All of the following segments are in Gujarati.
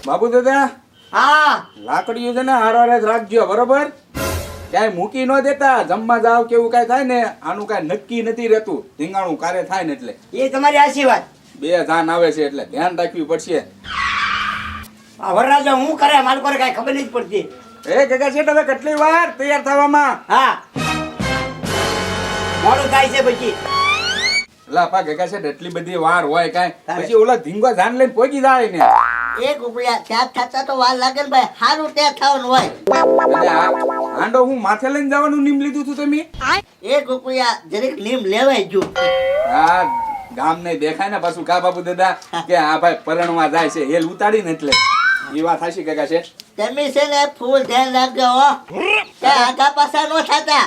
બાબુ દાદા હા લાકડીઓ છે ને હારવારે જ રાખજો બરોબર ક્યાંય મૂકી ન દેતા જમવા જાવ કેવું કાંઈ થાય ને આનું કાંઈ નક્કી નથી રહેતું ધીંગાણું કારે થાય ને એટલે એ તમારી આશી વાત. બે જાન આવે છે એટલે ધ્યાન રાખવી પડશે. આ વરરાજા હું કરે મારું કરે કાંઈ ખબર નથી પડતી. એ ગગા શેઠ હવે કેટલી વાર તૈયાર થવામાં? હા મોડું થાય છે પછી. લાપા ગગા શેઠ એટલી બધી વાર હોય કાંઈ પછી ઓલા ધીંગો જાન લઈને પહોંચી જાય ને. એ ગુગળિયા ત્યાં થતા તો વાર લાગે ને ભાઈ. સારું ત્યાં થવાનું હોય. એટલે આ હાંડો હું માથે લઈને જવાનું નીમ લીધું તું તમે? એ ગુગળિયા જરીક લીમ લેવાય જો. હા ગામ નહીં દેખાય ને પાછું કા બાબુ દાદા કે આ ભાઈ પરણવા જાય છે હેલ ઉતાડીને એટલે એ વાત હાચી ગગા શેઠ. તમે છે ને ફૂલ ધ્યાન રાખજો હો કે આગા પાછા ન થતા.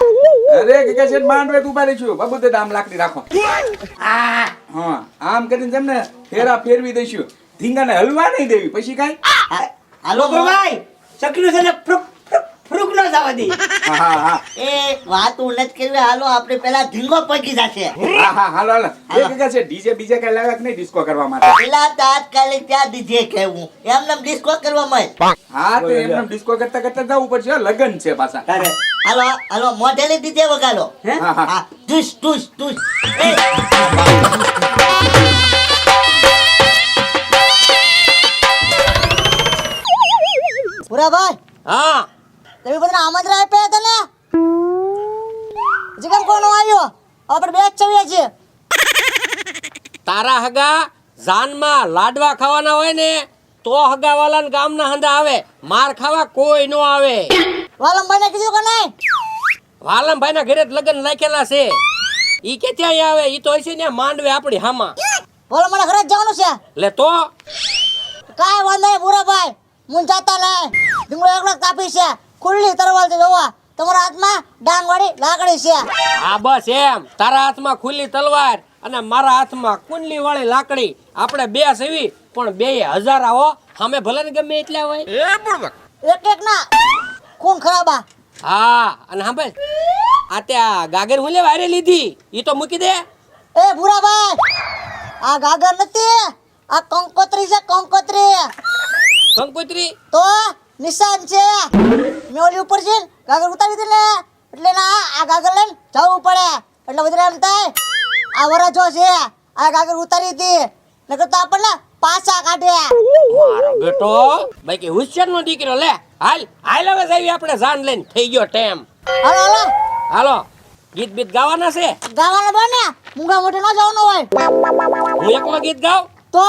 અરે ગગા શેઠ માંડવે ઉભા રહી છું બાબુ દાદા આમ લાકડી રાખો. હા હા આમ કરીને તમને ફેરા ફેરવી દઈશું ધીંગાને હલવા નહીં દેવી પછી કાંઈ. હાલો ભાઈ ચકલું છે ને ફ્રુક ન જવા દે. હા હા હા એ વાતું નથી કરવી. હાલો આપણે પેલા ધીંગો પગી જશે. હા હા હાલો હાલો એ ગગા શેઠ ડીજે બીજે કઈ લાવ્યા કે નહીં ડિસ્કો કરવા માટે? પેલા તાત્કાલિક ત્યાં દીધે કેવું એમને ડિસ્કો કરવા મળે. હા તો એમને ડિસ્કો કરતા કરતા જવું પડશે લગન છે પાછા. હાલો હાલો મોઢેલી દીધે વગાડો. હા હા હા ટુસ ટુસ ટુસ. પુરાભાઈ હા તમે બધાને આમંત્રણ આપ્યા હતા ને હજી કેમ કોનો આવ્યો? આપણે બે જ ચવીએ છીએ. તારા હગા જાનમાં લાડવા ખાવાના હોય ને તો હગા વાલાને ગામના હંધા આવે, માર ખાવા કોઈ નો આવે. વાલમભાઈને કીધું કે નહીં? વાલમભાઈ ના ઘરે જ લગ્ન રાખેલા છે. ઈ કે ત્યાં આવે ઈ તો હશે ને માંડવે આપડી હામાં. વાલમભાઈને ઘરે જ જવાનું છે. લે તો કાંઈ વાંધો નહીં પુરાભાઈ, હું જાતા નહીં. ડુંગળો એકલો કાપી છે, ખુલ્લી તરવાલ છે જોવા. તમારા હાથમાં ડાંગવાળી લાકડી છે. હા બસ એમ, તારા હાથમાં ખુલ્લી તલવાર અને મારા હાથમાં કુંડલી વાળી લાકડી. આપણે બે સેવી પણ બે હજાર આવો સામે ભલે ને ગમે એટલા હોય. એક એક ના ખૂન ખરાબા. હા અને હા ભાઈ આ ત્યાં ગાગર હું લેવા હારે લીધી ઈ તો મૂકી દે. એ પુરાભાઈ આ ગાગર નથી, આ કંકોત્રી છે. કંકોત્રી કંકોત્રી તો નિશાન છે. મેં ઓલી ઉપર છે ગાગર ઉતારી દીધી ને એટલે ના આ ગાગર લઈને જવું પડે. એટલે બધા એમ થાય આ વરજો છે આ ગાગર ઉતારી હતી નકર તો આપણને પાછા કાઢે. મારો બેટો બાકી હોશિયાર નો દીકરો. લે હાલ હાલ હવે જાવી આપણે જાન લઈને થઈ ગયો ટાઈમ. હાલો હાલો હાલો ગીત બીત ગાવાના છે. ગાવાના બને મૂંગા મોઢે ન જવાનું હોય. હું એકલો ગીત ગાવ તો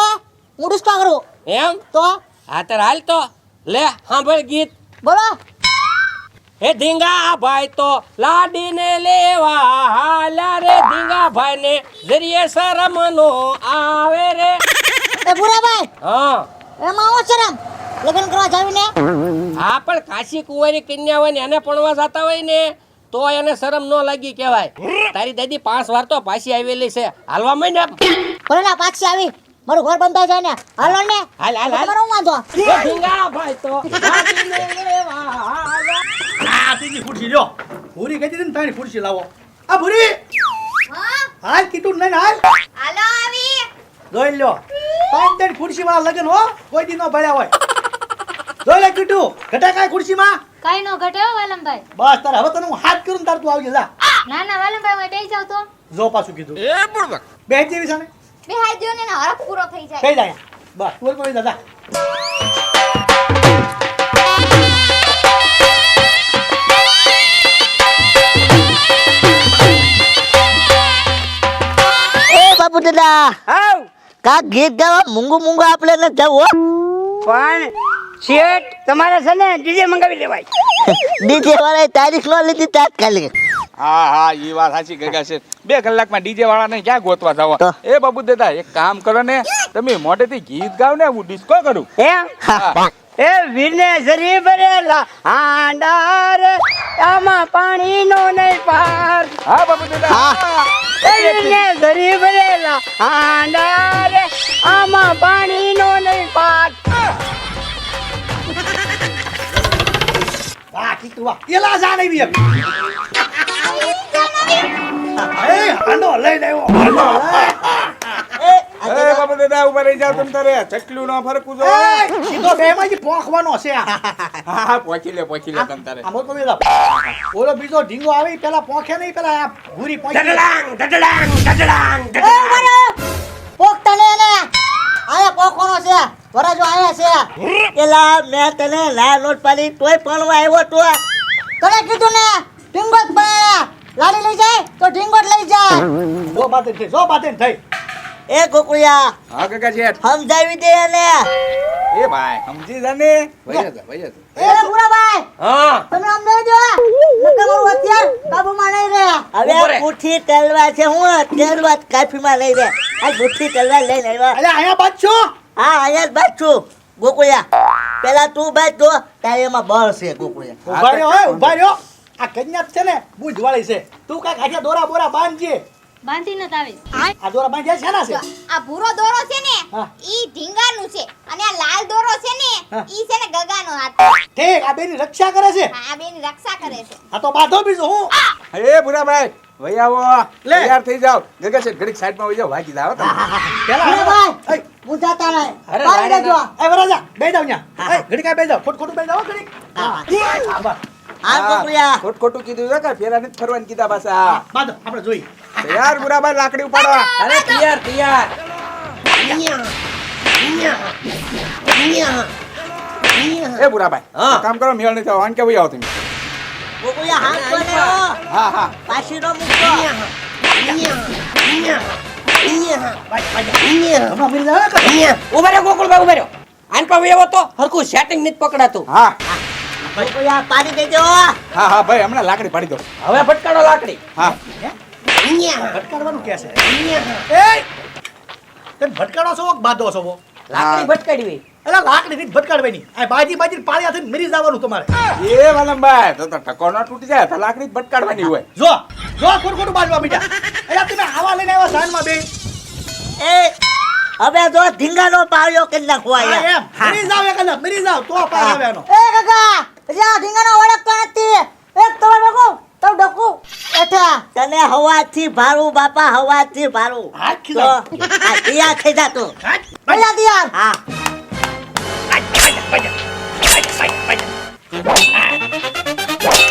હું ડિસ્કો કરું એમ તો હા તાર હાલ તો લે સાંભળ ગીત. બોલો. હે ધીંગા ભાઈ તો લાડીને લેવા હાલ્યા રે, ધીંગા ભાઈ ને જરીએ શરમ નો આવે રે. એ પુરાભાઈ હા એમાં આવો શરમ લગ્ન કરવા જાવીને? હા પણ કાશી કુંવારી કન્યા હોય ને એને ભણવા જતા હોય ને તો એને શરમ ન લાગી કહેવાય. તારી દાદી 5 વાર તો પાછી આવેલી છે. હાલવા માંડ. ભલે ના પાછી આવી મારું ઘર બંધાઈ જાય ને. હાલો ને હાલ હાલ હાલ. તમારો વાંધો. હે ધીંગા ભાઈ તો લાડીને લેવા હાલ્યા. આ ત્રીજી ખુરશી લ્યો. ભૂરી કહી દીધી ને તારી ખુરશી લાવો. આ ભૂરી હાલ કીધું નહીં હાલ. હાલો આવી જોઈ લ્યો 5 ખુરશી માં લગન હો કોઈ દી નો ભળ્યા હોય. જોઈ લે કીધું ઘટા કાય ખુરશી માં કઈ નો ઘટ્યો વાલમભાઈ? બસ તારે હવે તને હું હાથ કરું તાર તું આવજે જા. ના ના વાલમભાઈ હું બેસી જાવ તો. જો પાછું કીધું એ બળવા બેઠ જેવી સામે બે હાથ દો ને હરખ પૂરો થઈ જાય. કઈ જાય બસ તું કોઈ દાદા. એ બાપુ દાદા આવ કા ગીત ગાવા મૂંગું મૂંગું આપણે ન જવું. પણ શેઠ તમારે છે ને ડીજે મંગાવી લેવાય. ડીજે વાળાએ તારીખ ન લીધી તાત્કાલિક. હા હા એ વાત સાચી ગગા શેઠ 2 કલાકમાં ડીજે વાળાને ક્યાં ગોતવા જવા? એ બાબુ દાદા એક કામ કરો ને તમે મોઢેથી ગીત ગાવ ને હું ડિસ્કો કરું. એમ એ વીરને જરી ભરેલા હાંડા રે આમાં પાણી નો નહીં પાર. હા બાબુ દાદા એ વીરને જરી ભરેલા હાંડા રે આમાં પાણી નો નહીં પાર. વાહ કીધું વાહ એલા જા નહીં બી એ હાંડો લઈ લેવો હાંડો લઈ. એ બાપુ દાદા ઉભા રહી જાવ તમ તારે ચકલું નો ફરકું જો એ, સીધો બેમાંથી પોંખવાનો છે આ. હા હા પહોંચી લે તમ તારે આમ તો લીધો. ઓલો બીજો ઢીંગો આવી પેલા પોંખે નહીં પેલા આ ભૂરી પોંખી. ડડડાંગ ડડડાંગ ડડડાંગ એ મને પોકતા ને એને આયા પોખવાનો છે વરાજો આયા છે એલા મેં તને લાલ નોટ પાડી તોય પણવા આવ્યો તો તને કીધું ને ઢીંગો જ પાયા લાડી લઈ જાય તો ઢીંગો જ લઈ જાય જો બાતે થઈ, જો બાતે થઈ. એ ગોકુળિયા હા કાકા શેઠ સમજાવી દે એને એ ભાઈ સમજી જા ને ભૈયા એ બુરાભાઈ હા તમે સમજાવી દો નકર મારું અત્યાર કાબુમાં નહીં રહે હવે ઉભો રે. મુઠ્ઠી તલવાર છે હું તલવાર કાફીમાં લઈ લે આ મુઠ્ઠી તલવાર લઈને આવ્યા અલ્યા અહીંયા બાજશો. હા અહીંયા જ બાજ છું ગોકુળિયા પેલા તું બાજ જો તારે એમાં બળ છે ગોકુળિયા ઉભા રહ્યો હે, ઉભા રહ્યો. આ કન્યા છે ને બુજ વાળી છે. તું કાંઈક આખા દોરા બોરા બાંધજે. બાંધી નત આવે આ દોરા બાંધ્યા છે ના છે? આ ભૂરો દોરો છે ને હા. ઈ ઢીંગાનું છે અને આ લાલ દોરો છે ને હા. ઈ છે ને ગગાનો હાથ ઠીક, આ બેની રક્ષા કરે છે. આ બેની રક્ષા કરે છે આ તો બાંધો બીજું હું. એ ભુરાભાઈ ભાઈ આવો લે. તૈયાર થઈ જાવ ગગા શેઠ ઘડીક સાઈડમાં વઈ જાવ વાગી જાવ તમે પેલા બુરાભાઈ એ, હું જાતા નહીં અરે, પાડી લાડી દેજો એ વરાજા બેસી જાવ ન્યા. એ, ઘડીક આ બેસી જાવ. ખોટું બેસી જાવ ઘડીક. હા, બસ. હા ગોકુળિયા ખોટ ખોટું કીધું છે કે ફેરા નથી ફરવાનું કીધા પાછા બાંધો, આપણે જોઈએ. તૈયાર ભુરાભાઈ લાકડી ઉપાડો અરે તૈયાર તૈયાર એ ભુરાભાઈ હા. એક કામ કરો મેળ નહીં થવા કે ભાઈ આવો તમે ગોકુળિયા હાથ બનાવો હા હા પાછી નો મૂકો હમણાં મરી જાવ ને કાં? ઉભા રહ્યો ગોકુળભાઈ ઉભા રહ્યો આન પર વેવો તો હરખું સેટિંગ નથી પકડાતું હા ગોકુળિયા પાડી દેજો હા હા ભાઈ હમણાં લાકડી પાડી દો હવે ભટકાડો લાકડી હા ભટકાડવાનું કે છે? એ, તમે ભટકાડો છો કે બાંધો છો? લાકડી ભટકાડવી અલા લાકડી થી ભટકાડવાની. આ બાજી પાળિયા થઈને મરી જવાનું તમારે. એ વાલમભાઈ તો ટકો ન તૂટી જાય તો લાકડી જ ભટકાડવાની હોય જો જો ખોટું બાજવા બીજા. અલા તમે આવા લઈને આવ્યા સાંજમાં બે. એ હવે જો ધીંગાનો પાળ્યો કે નાખવા હા, આયા. એમ મરી જાવ એક મરી જાવ તો પાર આવે એનો. એ કાકા જ્યાં ઢીંગાનો ઓળખતો નથી એક તમાર બગો તો ડોકુ એઠા તને હવાથી ભારું બાપા હવાથી ભારું હાથ તો ખીજાવ. આ દિયા થઈ જાતું હાટ, પહેલા દિયાર હા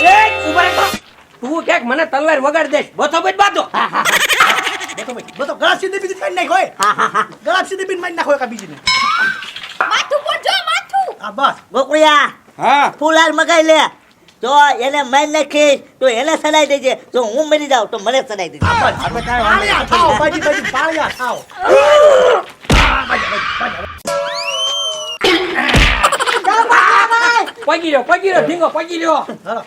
એ ઉભા રહો તું ક્યાંક મને તલવાર વગાડી દેશ બતો બજ બાતો બધો ગળા સીધી બીજી કાઢી નાખો. ગળા સીધી બીજી મારી નાખો એકા બીજીને. માથું પર જો માથું આ બસ. ગોકુળિયા હા ફૂલાર મગાઈ લે જો એને મારી નાખીશ તો એને સડાઈ દેજે જો હું મરી જાઉં તો મને સડાઈ દેજે આપણે કાંઈ વાંધો પાળિયા થાવ, બાજી પાળિયા થાવ. પગી રહ્યો ઢીંગો પગી રહ્યો હાલો.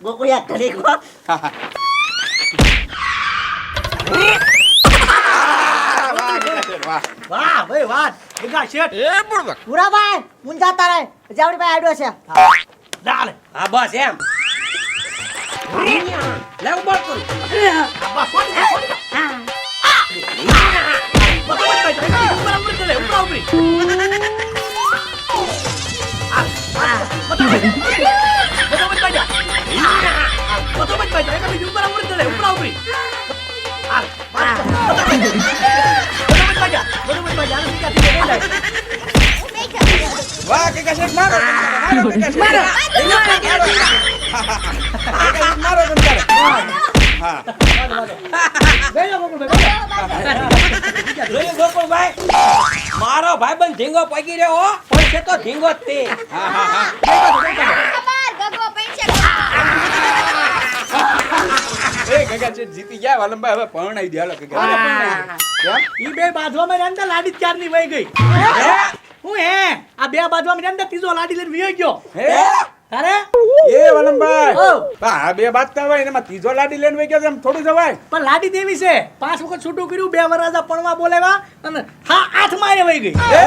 ગોકુળિયા ઘડીક હો. વાહ વાહ ભાઈ વાહ. ભેગા શેઠ. બુરાભાઈ હું જાતા રહે જાવડી ભાઈ આડ્યો છે ચાલે. હા બસ એમ લે ઉભા કરું આ બસ સોટી દે, સોટી દે. બધો બચ જાય. ઉપર ઉપર ચડે, ઉપર ઉપરી. બધો બચ જાય. બધો બચ જાય. એકા બીજી ઉપર ઉપર ચડે, ઉપર ઉપરી. આ, બસ. બધો બચ જાય. બધો બચ જાય. આને સીધા સીધા લઈ જાય. વાહ ગગા શેઠ મારો મારો મારો તમ તારે હા બેજો ગોકુળભાઈ, બેજો. જોયું ગોકુળભાઈ મારો ભાઈબંધ ઢીંગો પગી રહ્યો હો પણ છે તો ઢીંગો જ તે હા હા હા ખબર ગગો પૈસે એ ગગા શેઠ જીતી ગયા વાલમભાઈ હવે પરણાઈ દે હાલો ગગા કેમ ઈ બે બાજવામાં અંદર લાડી ચારની વહી ગઈ. હું હે આ બે બાજવામાં અંદર ત્રીજો લાડી લઈને વહી ગયો. હે તારે એ વાલમભાઈ ઓ. આ બે બાજતા હોય ને એમાં ત્રીજો લાડી લઈને વઈ ગયો તો એમ થોડું જવાય પણ લાડી દેવી છે 5 વખત છૂટું કર્યું, 2 વરાજા પણવા બોલાવ્યા અને હા 8 મારે વહી ગઈ. એ